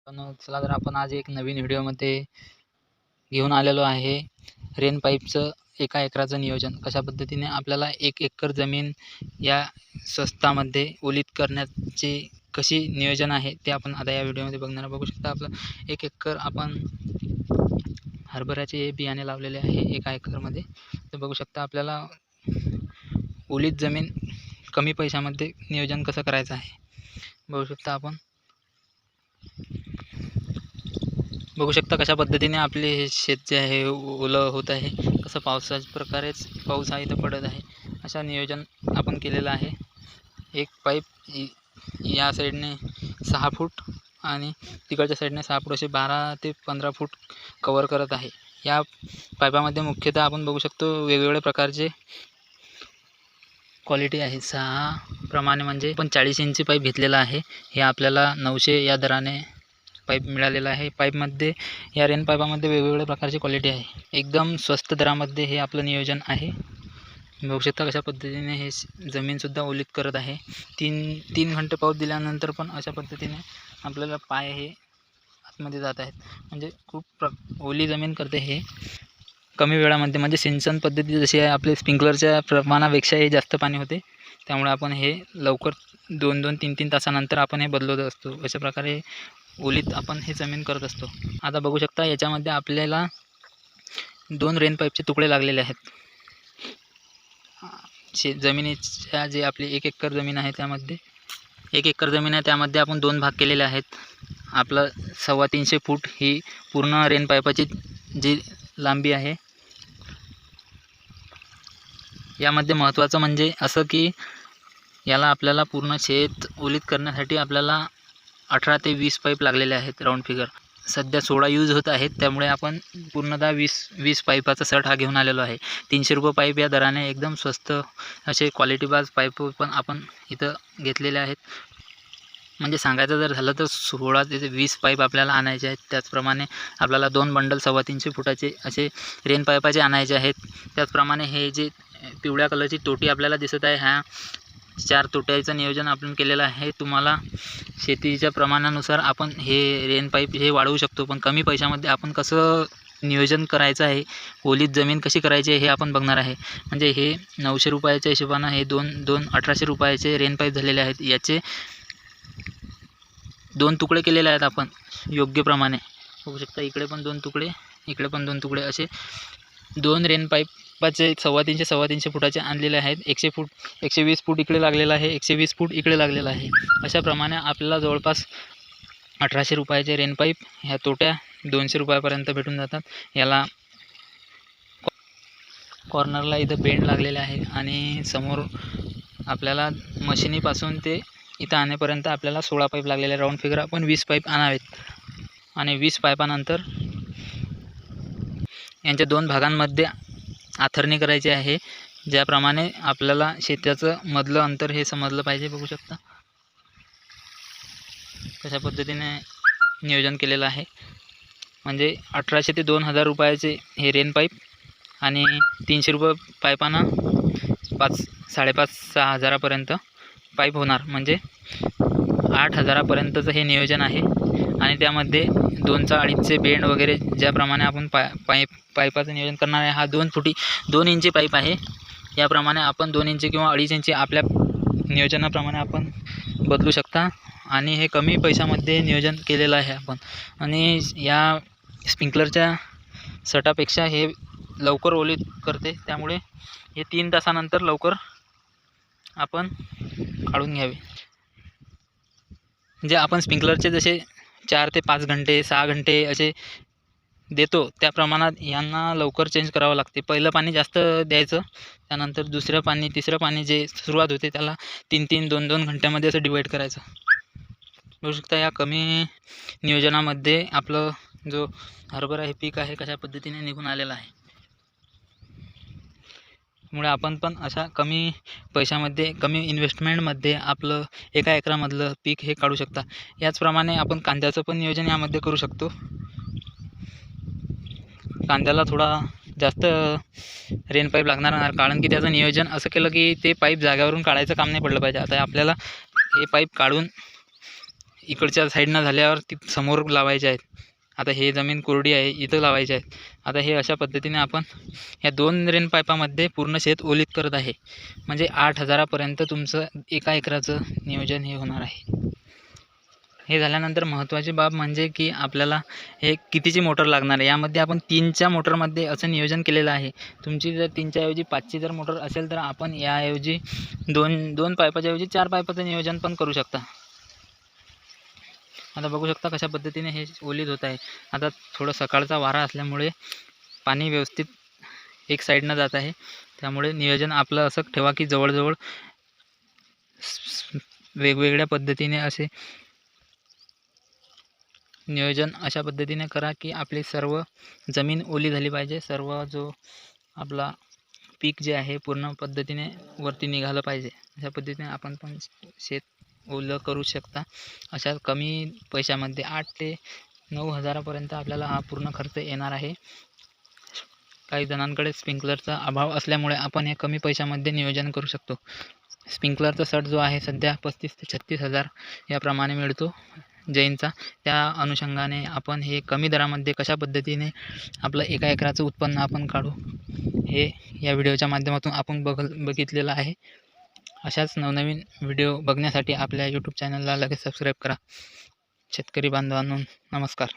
चला तर आपण आज एक नवीन व्हिडिओमध्ये घेऊन आलेलो आहे. रेन पाईपचं एका एकराचं नियोजन कशा पद्धतीने आपल्याला 1 एकर जमीन या स्वस्तामध्ये ओलीत करण्याची कशी नियोजन आहे ते आपण आता या व्हिडिओमध्ये बघणार. बघू शकता आपलं 1 एकर आपण हरभऱ्याचे बियाणे लावलेले आहे एका एकरमध्ये. तर बघू शकता आपल्याला ओलीत जमीन कमी पैशामध्ये नियोजन कसं करायचं आहे. बघू शकता आपण बघू शकता कशा पद्धतीने आपले हे शेत जे आहे ओलं होत आहे. कसं पावसाच्या प्रकारेच पाऊस हा इथं पडत आहे. अशा नियोजन आपण केलेलं आहे. एक पाईप या साईडने 6 फूट आणि तिकडच्या साईडने 6 फूट असे 12 ते 15 फूट कवर करत आहे. या पाईपामध्ये मुख्यतः आपण बघू शकतो वेगवेगळ्या प्रकारचे क्वालिटी आहे. 6 प्रमाणे म्हणजे आपण 40 इंची पाईप घेतलेला आहे. हे आपल्याला 900 या दराने पाईप मिळालेला आहे. पाईपमध्ये या रेन पाईपामध्ये वेगवेगळ्या प्रकारची क्वालिटी आहे. एकदम स्वस्त दरामध्ये हे आपलं नियोजन आहे. बघू शकता कशा पद्धतीने हे जमीनसुद्धा ओलीत करत आहे. तीन घंटे पाऊस दिल्यानंतर पण अशा पद्धतीने आपल्याला पाय हे आतमध्ये जात आहेत. म्हणजे खूप ओली जमीन करते हे कमी वेळामध्ये. म्हणजे सिंचन पद्धती जशी आहे आपले स्प्रिंकलरच्या प्रमाणापेक्षा हे जास्त पाणी होते. त्यामुळे आपण हे लवकर 2-2, 3-3 तासानंतर आपण हे बदलत असतो. अशा प्रकारे ओलीत आपण हे जमीन करत असतो. आता बघू शकता याच्यामध्ये आपल्याला 2 रेन पाईपचे तुकडे लागलेले आहेत. जमिनीच्या जे आपली 1 एकर जमीन आहे त्यामध्ये 1 एकर जमीन आहे त्यामध्ये आपण 2 भाग केलेले आहेत. आपलं 350 फूट ही पूर्ण रेन पाईपाची जी लांबी आहे. यामध्ये महत्त्वाचं म्हणजे असं की याला आपल्याला पूर्ण शेत ओलीत करण्यासाठी आपल्याला 18 ते 20 पाईप लागलेले आहेत. राऊंड फिगर सध्या 16 यूज होत आहेत. त्यामुळे आपण पूर्णतः 20 पाईपाचा सेट हा घेऊन आलेलो आहे. 300 रुपये पाईप या दराने एकदम स्वस्त असे क्वालिटीबाज पाईप पण आपण इथं घेतलेले आहेत. म्हणजे सांगायचं जर झालं तर 16 ते 20 पाईप आपल्याला आणायचे आहेत. त्याचप्रमाणे आपल्याला 2 बंडल 350 फुटाचे असे रेन पाईपाचे आणायचे आहेत. त्याचप्रमाणे हे जे पिवळ्या कलरची टोटी आपल्याला दिसत आहे ह्या 4 तोट्याचं नियोजन आपण केलेलं आहे. तुम्हाला शेतीच्या प्रमाणानुसार आपण हे रेन पाईप हे वाढवू शकतो. पण कमी पैशामध्ये आपण कसं नियोजन करायचं आहे, ओलीत जमीन कशी करायची आहे हे आपण बघणार आहे. म्हणजे हे 900 रुपयाच्या हिशोबानं हे 1800 रुपयाचे रेन पाईप झालेले आहेत. याचे 2 तुकडे केलेले आहेत आपण योग्य प्रमाणे. बघू शकता इकडे पण 2 तुकडे, इकडे पण 2 तुकडे असे 2 रेन पाईपाचे 350 फुटाचे आणलेले आहेत. 120 फूट इकडे लागलेला आहे, 120 फूट इकडे लागलेला आहे. अशा प्रमाणे आपल्याला जवळपास 1800 रुपयाचे रेन पाईप ह्या तोट्या 200 रुपयापर्यंत भेटून जातात. याला कॉर्नरला इथं बेंड लागलेले आहे आणि समोर आपल्याला मशिनीपासून ते इथं आणेपर्यंत आपल्याला 16 पाईप लागलेले. राऊंड फिगर आपण 20 पाईप आणावेत आणि 20 पाईपानंतर यांच्या 2 भागांमध्ये आथरणी करायची आहे. ज्याप्रमाणे आपल्याला शेताचं मधलं अंतर हे समजलं पाहिजे. बघू शकता कशा पद्धतीने नियोजन केलेलं आहे. म्हणजे 1800 ते 2000 रुपयाचे हे रेन पाईप आणि 300 रुपये पाईपानं 5,500-6,000 हजारापर्यंत पाईप होणार. म्हणजे 8,000पर्यंतचं हे नियोजन आहे. आणि त्यामध्ये 2चा 2.5चे बेंड वगैरे ज्याप्रमाणे आपण पाईपाचं नियोजन करणार आहे. हा 2 इंची पाईप आहे. याप्रमाणे आपण 2 इंची किंवा 2.5 इंची आपल्या नियोजनाप्रमाणे आपण बदलू शकता. आणि हे कमी पैशामध्ये नियोजन केलेलं आहे आपण. आणि या स्प्रिंकलरच्या सटापेक्षा हे लवकर ओलीत करते. त्यामुळे हे 3 तासानंतर लवकर आपण काढून घ्यावे. म्हणजे आपण स्प्रिंकलरचे जसे 4 ते 5 घंटे 6 घंटे असे देतो त्या प्रमाणात यांना लवकर चेंज करावं लागते. पहिलं पाणी जास्त द्यायचं, त्यानंतर दुसरं पाणी तिसरं पाणी जे सुरुवात होते त्याला 3-3 2-2 घंट्यामध्ये असं डिवाईड करायचं. बघू शकता या कमी नियोजनामध्ये आपलं जो हरभरा हे पीक आहे कशा पद्धतीने निघून आलेलं आहे. त्यामुळे आपण पण अशा कमी पैशामध्ये कमी इन्व्हेस्टमेंटमध्ये आपलं एका एकरामधलं पीक हे काढू शकता. याचप्रमाणे आपण कांद्याचं पण नियोजन यामध्ये करू शकतो. कांद्याला थोडा जास्त रेन पाईप लागणार, कारण की त्याचं नियोजन असं केलं की ते पाईप जाग्यावरून काढायचं काम नाही पडलं पाहिजे. आता आपल्याला हे पाईप काढून इकडच्या साईडनं झाल्यावर ती समोर लावायचे आहेत. आता हे जमीन कोरडी आहे, इथं लावायचे आहेत. आता हे अशा पद्धतीने आपण ह्या 2 रेन पाईपामध्ये पूर्ण शेत ओलीत करत आहे. म्हणजे 8,000पर्यंत तुमचं एका एकराचं नियोजन हे होणार आहे. हे झाल्यानंतर महत्त्वाची बाब म्हणजे की आपल्याला हे कितीची मोटर लागणार आहे. यामध्ये आपण 3च्या मोटरमध्ये असं नियोजन केलेलं आहे. तुमची जर 3च्या ऐवजी 5ची जर मोटर असेल तर आपण याऐवजी 2 पाईपाच्या ऐवजी 4 पाईपाचं नियोजन पण करू शकता. आता बघू शकता कशा पद्धतीने हे ओलीत होत आहे. आता थोडं सकाळचा वारा असल्यामुळे पाणी व्यवस्थित एक साईडनं जात आहे. त्यामुळे नियोजन आपलं असं ठेवा की जवळजवळ वेगवेगळ्या पद्धतीने असे नियोजन अशा पद्धतीने करा की आपली सर्व जमीन ओली झाली पाहिजे. सर्व जो आपला पीक जे आहे पूर्ण पद्धतीने वरती निघालं पाहिजे. अशा पद्धतीने आपण पण शेत ओलं करू शकता. अशा कमी पैशामध्ये 8 ते 9,000पर्यंत आपल्याला हा पूर्ण खर्च येणार आहे. काही जणांकडे स्प्रिंकलरचा अभाव असल्यामुळे आपण हे कमी पैशामध्ये नियोजन करू शकतो. स्प्रिंकलरचा सेट जो आहे सध्या 35,000 ते 36,000 याप्रमाणे मिळतो जैनचा. त्या अनुषंगाने आपण हे कमी दरामध्ये कशा पद्धतीने आपलं एका एकराचं उत्पन्न आपण काढू हे या व्हिडिओच्या माध्यमातून आपण बघितलेलं आहे. अशाच नवनवीन व्हिडिओ बघण्यासाठी आपल्या यूट्यूब चॅनलला लगेच सबस्क्राईब करा. शेतकरी बांधवांनो नमस्कार.